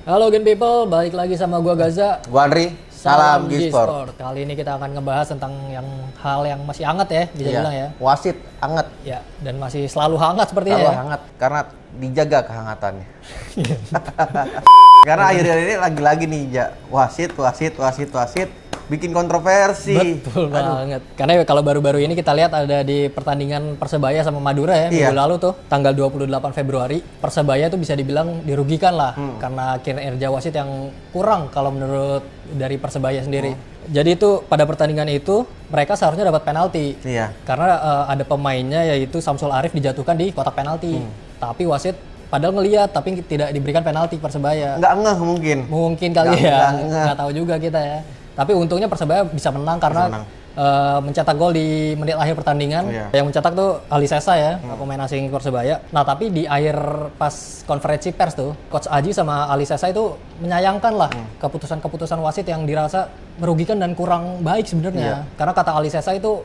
Halo Gen People, balik lagi sama gua Gaza. Gua Andri, salam G-Sport. Kali ini kita akan ngebahas tentang hal yang masih hangat ya, bisa bilang ya. Wasit hangat. Ya, dan masih selalu hangat sepertinya Selalu ya. hangat karena dijaga kehangatannya. Karena akhir-akhir ini lagi-lagi nih, wasit bikin kontroversi. Betul banget. Karena kalau baru-baru ini kita lihat ada di pertandingan Persebaya sama Madura ya, minggu lalu tuh, tanggal 28 Februari. Persebaya tuh bisa dibilang dirugikan lah, karena kinerja wasit yang kurang kalau menurut dari Persebaya sendiri. Jadi itu pada pertandingan itu mereka seharusnya dapat penalti. Iya. Karena ada pemainnya yaitu Samsul Arif dijatuhkan di kotak penalti. Tapi wasit padahal ngelihat tapi tidak diberikan penalti Persebaya. Nggak ngeh mungkin. Mungkin kali ya. Nggak tahu juga kita ya. Tapi untungnya Persebaya bisa menang karena mencetak gol di menit akhir pertandingan. Yang mencetak tuh Ali Sesa ya, pemain asing Persebaya. Nah, tapi di akhir pas konferensi pers tuh, Coach Aji sama Ali Sesa itu menyayangkan lah keputusan-keputusan wasit yang dirasa merugikan dan kurang baik sebenarnya. Karena kata Ali Sesa itu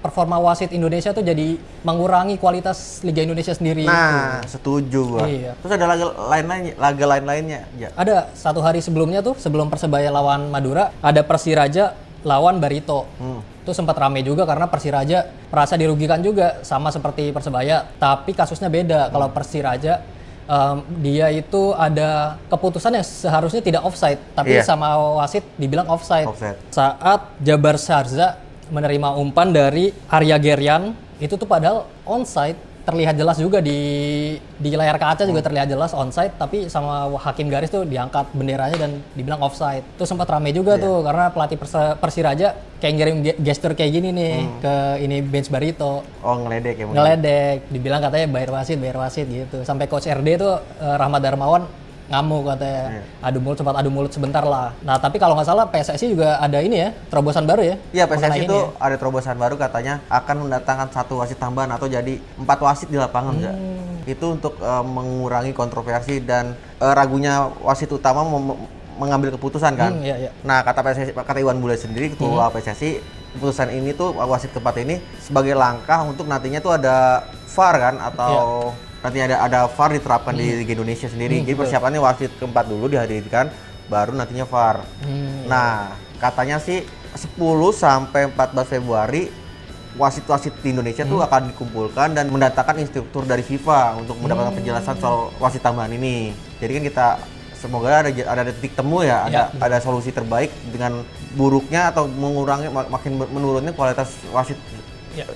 performa wasit Indonesia tuh jadi mengurangi kualitas Liga Indonesia sendiri. Nah, setuju gua. Iya. Terus ada laga lain-lainnya. Ya. Ada satu hari sebelumnya tuh, sebelum Persebaya lawan Madura, ada Persiraja lawan Barito. Itu sempat rame juga karena Persiraja merasa dirugikan juga sama seperti Persebaya, tapi kasusnya beda. Kalau Persiraja dia itu ada keputusan yang seharusnya tidak offside, tapi sama wasit dibilang offside. Saat Jabar Sharza menerima umpan dari Arya Gerian, itu tuh padahal onside, terlihat jelas juga di layar kaca juga terlihat jelas onside, tapi sama hakim garis tuh diangkat benderanya dan dibilang offside. Itu sempat rame juga tuh karena pelatih Persiraja kayak ngirim gestur kayak gini nih ke ini bench Barito. Oh, ngeledek ya mungkin. Ngeledek, dibilang katanya bayar wasit gitu. Sampai coach RD tuh Rahmat Darmawan ngamuk katanya, sempat adu mulut sebentar lah. Nah, tapi kalau nggak salah PSSI juga ada ini ya, terobosan baru ya? Iya, PSSI itu ada terobosan baru, katanya akan mendatangkan 1 wasit tambahan atau jadi 4 wasit di lapangan. Itu untuk mengurangi kontroversi dan ragunya wasit utama mengambil keputusan kan. Nah, kata Iwan Bule sendiri, ketua PSSI, keputusan ini tuh wasit keempat ini sebagai langkah untuk nantinya tuh ada VAR kan, atau nantinya ada VAR diterapkan di Liga Indonesia sendiri. Jadi persiapannya wasit keempat dulu dihadirkan, baru nantinya VAR. Nah, katanya sih 10 sampai 14 Februari wasit-wasit di Indonesia tuh akan dikumpulkan dan mendatangkan instruktur dari FIFA untuk mendapatkan penjelasan soal wasit tambahan ini. Jadi kan kita semoga ada titik temu ya, ada solusi terbaik dengan buruknya atau makin menurunnya kualitas wasit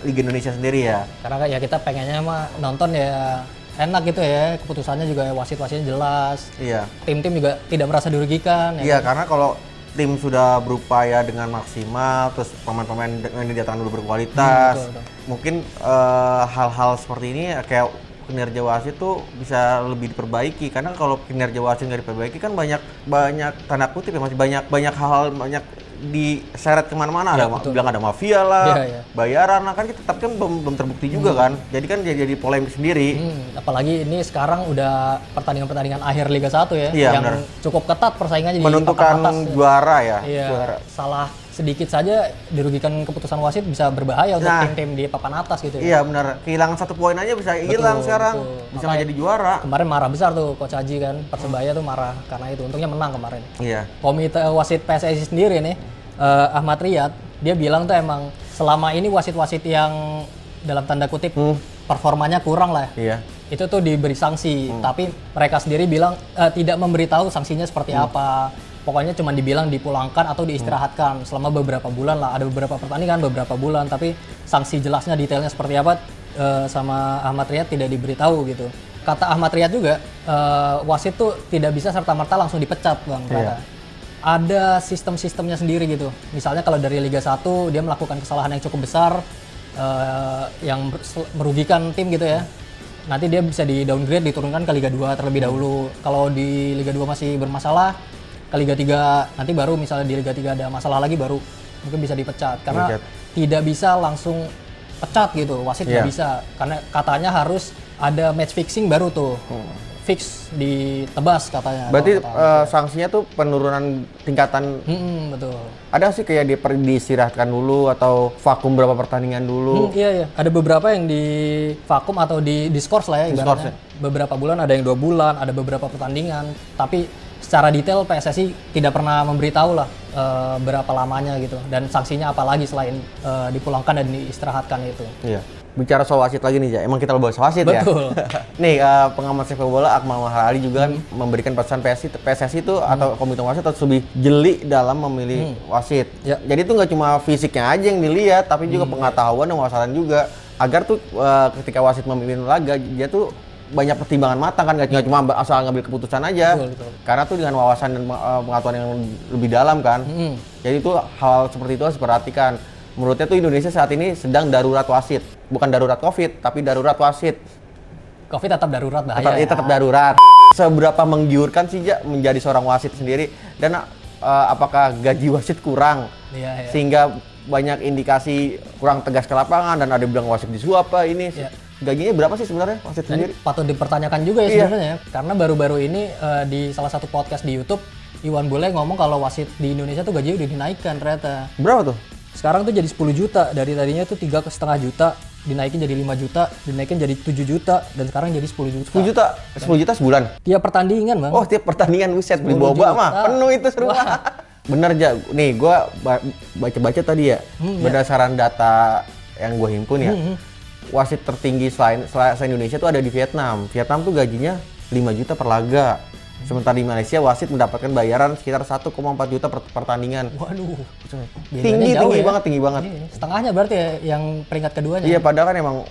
Liga Indonesia sendiri ya. Karena ya kita pengennya mah nonton ya enak gitu ya, keputusannya juga wasit-wasitnya jelas. Iya. Tim-tim juga tidak merasa dirugikan. Iya, karena kalau tim sudah berupaya dengan maksimal, terus pemain-pemain yang didatangkan dulu berkualitas, mungkin hal-hal seperti ini kayak kinerja wasit tuh bisa lebih diperbaiki. Karena kalau kinerja wasit nggak diperbaiki kan banyak tanda kutip ya, masih banyak hal diseret kemana-mana, bilang ada mafia lah, bayaran lah, kan kita tapi kan belum terbukti juga kan, jadi kan jadi polemik sendiri. Apalagi ini sekarang udah pertandingan akhir Liga 1 ya, yang cukup ketat persaingannya, menentukan di juara ya. Juara. Salah sedikit saja dirugikan keputusan wasit bisa berbahaya untuk tim-tim di papan atas gitu ya. Iya benar, kehilangan 1 poin aja bisa hilang sekarang, bisa nggak jadi juara. Kemarin marah besar tuh Coach Aji kan, Persebaya tuh marah karena itu, untungnya menang kemarin. Iya. Komite wasit PSSI sendiri nih, Ahmad Riyad, dia bilang tuh emang selama ini wasit-wasit yang dalam tanda kutip performanya kurang lah, itu tuh diberi sanksi, tapi mereka sendiri bilang tidak memberitahu sanksinya seperti apa. Pokoknya cuma dibilang dipulangkan atau diistirahatkan selama beberapa bulan lah. Ada beberapa pertandingan, beberapa bulan, tapi sanksi jelasnya detailnya seperti apa sama Ahmad Riyad tidak diberitahu gitu. Kata Ahmad Riyad juga, wasit tuh tidak bisa serta-merta langsung dipecat, Bang. Ada sistem-sistemnya sendiri gitu. Misalnya kalau dari Liga 1 dia melakukan kesalahan yang cukup besar, yang merugikan tim gitu ya, nanti dia bisa di downgrade, diturunkan ke Liga 2 terlebih dahulu. Kalau di Liga 2 masih bermasalah, ke Liga 3 nanti baru, misalnya di Liga 3 ada masalah lagi, baru mungkin bisa dipecat. Karena tidak bisa langsung pecat gitu, wasit nggak bisa. Karena katanya harus ada match fixing baru tuh. fix ditebas katanya. Berarti sanksinya tuh penurunan tingkatan. Betul. Ada sih kayak diistirahatkan dulu atau vakum berapa pertandingan dulu. Iya. Ada beberapa yang di vakum atau di diskors lah ya ibaratnya. Beberapa bulan, ada yang 2 bulan, ada beberapa pertandingan. Tapi secara detail PSSI tidak pernah memberitahu lah berapa lamanya gitu. Dan sanksinya apa lagi selain dipulangkan dan diistirahatkan itu. Iya. Bicara soal wasit lagi nih, Ja. Emang kita bahas wasit ya? Betul. Nih, pengamat sepak bola Akmal Mahrali juga kan memberikan pesan PSSI itu atau komite wasit harus lebih jeli dalam memilih wasit. Ya. Jadi itu nggak cuma fisiknya aja yang dilihat, tapi juga pengetahuan dan wawasan juga. Agar tuh ketika wasit memimpin laga, dia tuh banyak pertimbangan matang kan, nggak cuma asal ngambil keputusan aja. Betul. Karena tuh dengan wawasan dan pengetahuan yang lebih dalam kan. Jadi itu hal seperti itu harus diperhatikan. Menurutnya tuh Indonesia saat ini sedang darurat wasit. Bukan darurat COVID, tapi darurat wasit. COVID tetap darurat bahaya. Tetap darurat. Seberapa menggiurkan sih Ja menjadi seorang wasit sendiri? Dan apakah gaji wasit kurang? Iya. Sehingga banyak indikasi kurang tegas ke lapangan dan ada yang bilang wasit disuap apa ini. Iya. Gajinya berapa sih sebenarnya wasit sendiri? Patut dipertanyakan juga ya sebenarnya. Karena baru-baru ini di salah satu podcast di YouTube, Iwan Bule ngomong kalau wasit di Indonesia tuh gajinya udah dinaikkan ternyata. Berapa tuh? Sekarang tuh jadi 10 juta, dari tadinya tuh 3,5 juta, dinaikin jadi 5 juta, dinaikin jadi 7 juta, dan sekarang jadi 10 juta. 10 juta? 10 juta sebulan? Tiap pertandingan, Bang. Oh, tiap pertandingan, buset, beli boba mah, penuh itu serumah. Bener, Ja. Nih, gua baca-baca tadi ya, berdasarkan data yang gua himpun ya, wasit tertinggi selain Indonesia tuh ada di Vietnam. Vietnam tuh gajinya 5 juta per laga. Sementara di Malaysia wasit mendapatkan bayaran sekitar 1,4 juta per pertandingan. Waduh. Tinggi banget. Iya, setengahnya berarti ya yang peringkat keduanya. Iya, padahal kan emang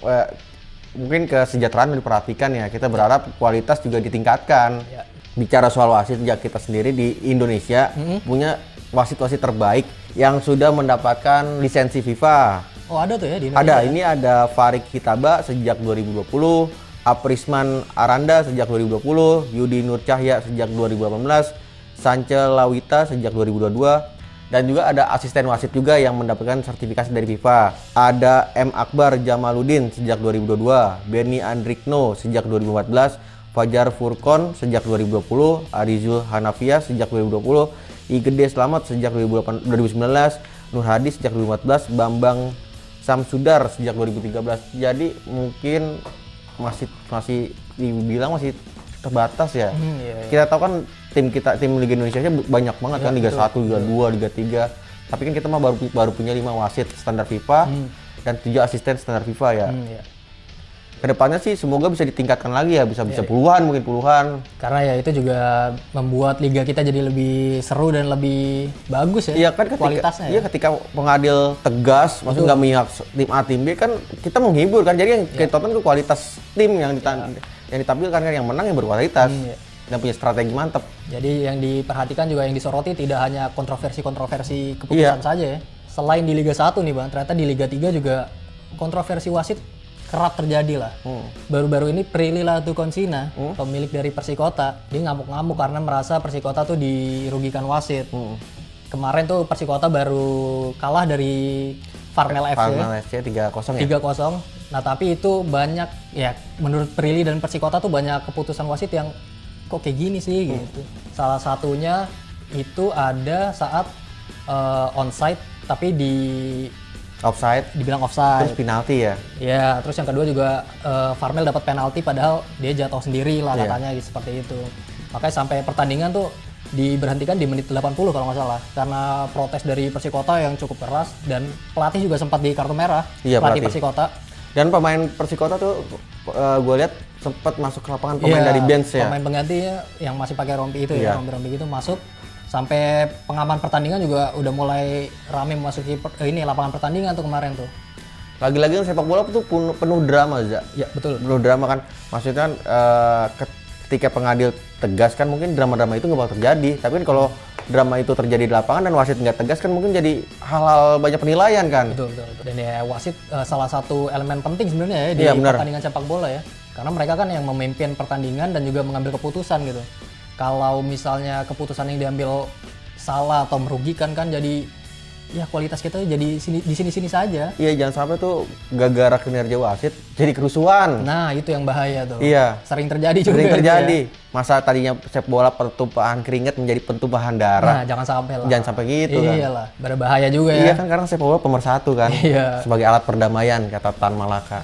mungkin kesejahteraan diperhatikan ya. Kita berharap kualitas juga ditingkatkan. Ya. Bicara soal wasit, ya kita sendiri di Indonesia punya wasit-wasit terbaik yang sudah mendapatkan lisensi FIFA. Oh, ada tuh ya di Ada, Indonesia. ini ada Farid Hitaba sejak 2020. Aprisman Aranda sejak 2020, Yudi Nur Cahya sejak 2018, Sance Lawita sejak 2022, dan juga ada asisten wasit juga yang mendapatkan sertifikasi dari FIFA. Ada M. Akbar Jamaluddin sejak 2022, Benny Andrikno sejak 2014, Fajar Furkon sejak 2020, Arizul Hanafiah sejak 2020, Igede Slamet sejak 2019, Nur Hadi sejak 2014, Bambang Samsudar sejak 2013. Jadi mungkin masih dibilang masih terbatas ya. Iya. Kita tahu kan tim Liga Indonesia banyak banget kan, Liga 1, Liga 2, Liga 3. Tapi kan kita mah baru punya 5 wasit standar FIFA dan 7 asisten standar FIFA ya. Iya. Kedepannya sih semoga bisa ditingkatkan lagi ya, bisa puluhan, mungkin puluhan. Karena ya itu juga membuat liga kita jadi lebih seru dan lebih bagus ya. Iya kan, kualitasnya. Iya, ketika pengadil tegas, maksudnya nggak memihak tim A tim B kan, kita menghibur kan. Jadi yang kita tonton ke kualitas tim yang ditampilkan kan, yang menang yang berkualitas dan punya strategi mantap. Jadi yang diperhatikan juga, yang disoroti tidak hanya kontroversi keputusan saja ya. Selain di Liga 1 nih Bang, ternyata di Liga 3 juga kontroversi wasit kerap terjadi lah. Baru-baru ini Prilly Latukonsina, pemilik dari Persikota, dia ngamuk-ngamuk karena merasa Persikota tuh dirugikan wasit. Kemarin tuh Persikota baru kalah dari Farmel FC. Farmel FC 3-0 ya? 3-0. Nah tapi itu banyak, ya menurut Prilly dan Persikota tuh banyak keputusan wasit yang kok kayak gini sih gitu. Salah satunya itu ada saat onside tapi dibilang offside. Terus penalti ya? Ya, terus yang kedua juga Farmel dapat penalti padahal dia jatuh sendiri lah katanya gitu, seperti itu. Makanya sampai pertandingan tuh diberhentikan di menit 80 kalau nggak salah karena protes dari Persikota yang cukup keras, dan pelatih juga sempat di kartu merah. Iya, pelatih Persikota. Dan pemain Persikota tuh gue lihat sempat masuk ke lapangan pemain dari bench ya. Pemain penggantinya yang masih pakai rompi itu ya, rompi gitu masuk. Sampai pengaman pertandingan juga udah mulai rame memasuki lapangan pertandingan tuh kemarin tuh. Lagi-lagi sepak bola tuh penuh drama, Za. Ya, betul. Penuh drama kan. Maksudnya kan ketika pengadil tegas kan mungkin drama-drama itu nggak bakal terjadi. Tapi kan kalau drama itu terjadi di lapangan dan wasit nggak tegas kan mungkin jadi hal-hal banyak penilaian kan. Betul. Dan ya wasit salah satu elemen penting sebenarnya ya di pertandingan sepak bola ya. Karena mereka kan yang memimpin pertandingan dan juga mengambil keputusan gitu. Kalau misalnya keputusan yang diambil salah atau merugikan kan jadi ya kualitas kita jadi di sini-sini saja. Iya, jangan sampai tuh gara-gara kinerja wasit jadi kerusuhan. Nah, itu yang bahaya tuh. Iya. Sering terjadi juga. Sering terjadi. Ya. Masa tadinya sepak bola pertumpahan keringat menjadi pertumpahan darah. Nah, jangan sampai lah. Jangan sampai gitu kan. Iyalah, berbahaya juga ya. Iya kan, karena sepak bola pemersatu kan. Iya. Sebagai alat perdamaian, kata Tan Malaka.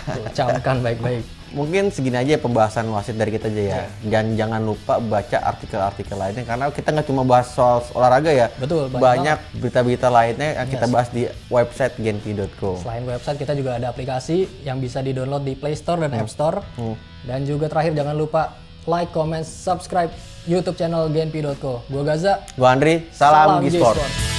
Tuh, camkan baik-baik. Mungkin segini aja pembahasan wasit dari kita aja ya. Dan jangan lupa baca artikel-artikel lainnya, karena kita nggak cuma bahas soal olahraga ya. Betul, banyak berita-berita lainnya yang kita bahas di website genpi.co. Selain website, kita juga ada aplikasi yang bisa di-download di Play Store dan App Store. Dan juga terakhir, jangan lupa like, comment, subscribe YouTube channel genpi.co. Gua Gaza. Gua Andri, salam Gisport.